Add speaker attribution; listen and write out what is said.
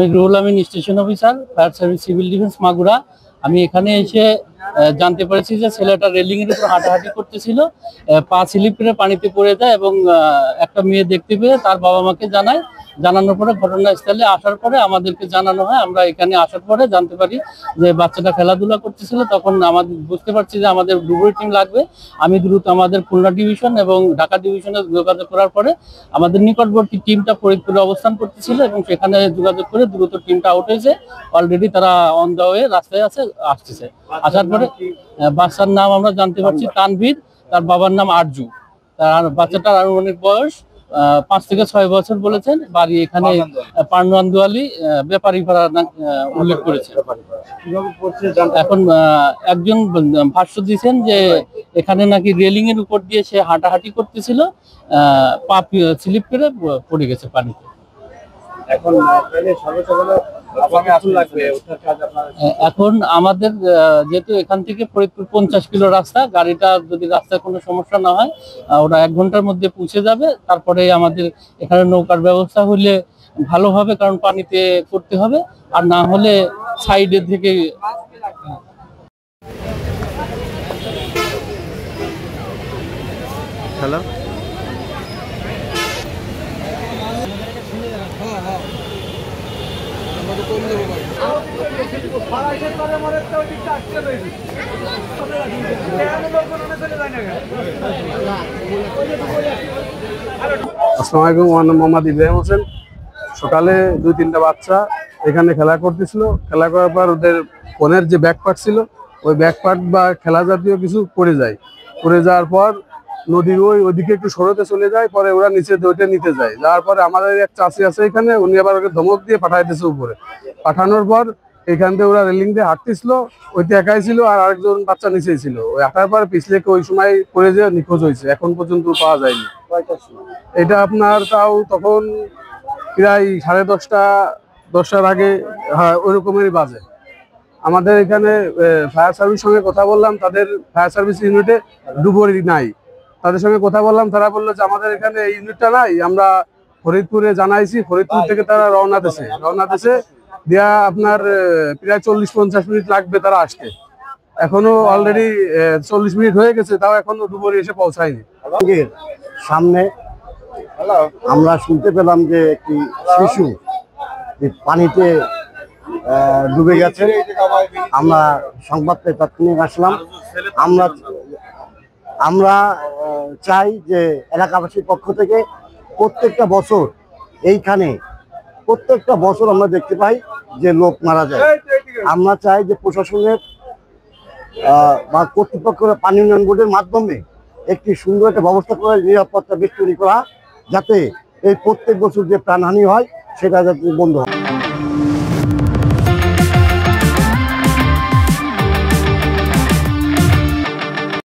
Speaker 1: আমি Ruhul Amin station officer, fire service civil defence Magura. আমি এখানে এসে জানতে পেরেছি যে ছেলেটা রেলিং এর উপর হাঁটাহাঁটি করতেছিল, পা স্লিপ করে পানিতে পড়ে যায় এবং একটা মেয়ে দেখতে পেয়ে তার বাবা মাকে জানায়। জানানোর পরে ঘটনাস্থলে আসার পরে আমাদেরকে জানানো হয়। আমরা এখানে আসার পরে জানতে পারি যে বাচ্চাটা খেলাধুলা করতেছিল। তখন আমাদের বুঝতে পারছি যে আমাদের ডুবুরি টিম লাগবে। আমি দ্রুত আমাদের খুলনা ডিভিশন এবং ঢাকা ডিভিশনে যোগাযোগ করার পরে আমাদের নিকটবর্তী টিমটা ফরিদপুরে অবস্থান করতেছিল এবং সেখানে যোগাযোগ করে দ্রুত টিমটা আউট হয়েছে। অলরেডি তারা অন দা ওয়ে রাস্তায় আসতেছে। আসার পরে বাচ্চার নাম আমরা জানতে পারছি তানভীর, তার বাবার নাম আরজু। তার বাচ্চাটার আনুমানিক বয়স 5 থেকে 6 বছর বলেছেন। বাড়ি এখানে পান্ডুয়ালি ব্যাপারী পাড়া উল্লেখ করেছে। এখন একজন ভাষ্য দিয়েছেন যে এখানে নাকি রেলিং এর উপর দিয়ে সে হাঁটাহাঁটি করতেছিল, পা স্লিপ করে পড়ে গেছে পানিতে। এখন আমাদের যেহেতু এখান থেকে ফরিদপুর 50 কিলো রাস্তা, গাড়িটা যদি রাস্তায় কোনো সমস্যা না হয় ওরা 1 ঘন্টার মধ্যে পৌঁছে যাবে। তারপরে আমাদের এখানে নৌকার ব্যবস্থা হলে ভালো হবে, কারণ পানিতে করতে হবে, আর না হলে সাইডের থেকে।
Speaker 2: হ্যালো, আসসালামু আলাইকুম। আমার নাম মোহাম্মদ ইব্রাহিম হোসেন। সকালে 2-3টা বাচ্চা এখানে খেলা করতেছিল। খেলা করার পর ওদের ফোনের যে ব্যাকপার্ট ছিল, ওই ব্যাকপার্ট বা খেলা জাতীয় কিছু পড়ে যায়। পড়ে যাওয়ার পর নদীর ওইদিকে একটু সরতে চলে যায়। পরে ওরা নিচে ওইটা নিতে যায়। যাওয়ার পরে আমাদের এক চাষি আছে এখানে, উনি আবার ওকে ধমক দিয়ে পাঠাইতেছে উপরে। পাঠানোর পর এখান থেকে ওরা রেলিং দিয়ে হাঁটতেছিল, ওইতে একাই ছিল আর আরেকজন বাচ্চা নিচেই ছিল। ওই হাঁটার পর পিছলে ওই সময় পড়ে যেয়ে নিখোঁজ হয়েছে, এখন পর্যন্ত পাওয়া যায়নি। এটা আপনার তাও তখন প্রায় 10:30টার আগে, হ্যাঁ ওই রকমেরই বাজে। আমাদের এখানে ফায়ার সার্ভিস সঙ্গে কথা বললাম, তাদের ফায়ার সার্ভিস ইউনিটে ডুবুরি নাই। তাদের সঙ্গে কথা বললাম, তারা বললো যে আমাদের এখানে এই ইউনিটটা নাই, আমরা ফরিদপুরে জানাইছি। ফরিদপুর থেকে তারা রওনা দিছে দিয়া আপনার প্রায় 40-50 মিনিট লাগবে তারা আসতে। এখনো অলরেডি 40 মিনিট হয়ে গেছে, তাও এখনো ডুবুরি এসে পৌঁছায়নি।
Speaker 3: সামনে আমরা শুনতে পেলাম যে একটি শিশু পানিতে ডুবে গেছে। আমরা সংবাদে তাৎক্ষণিক আসলাম। আমরা চাই যে এলাকাবাসীর পক্ষ থেকে প্রত্যেকটা বছর আমরা দেখতে পাই যে লোক মারা যায়। আমরা চাই যে প্রশাসনের বা কর্তৃপক্ষের পানি উন্নয়ন বোর্ডের মাধ্যমে একটি সুন্দর একটা ব্যবস্থা করে নিরাপত্তা বেষ্টনী করা, যাতে এই প্রত্যেক বছর যে প্রাণহানি হয় সেটা যাতে বন্ধ হয়।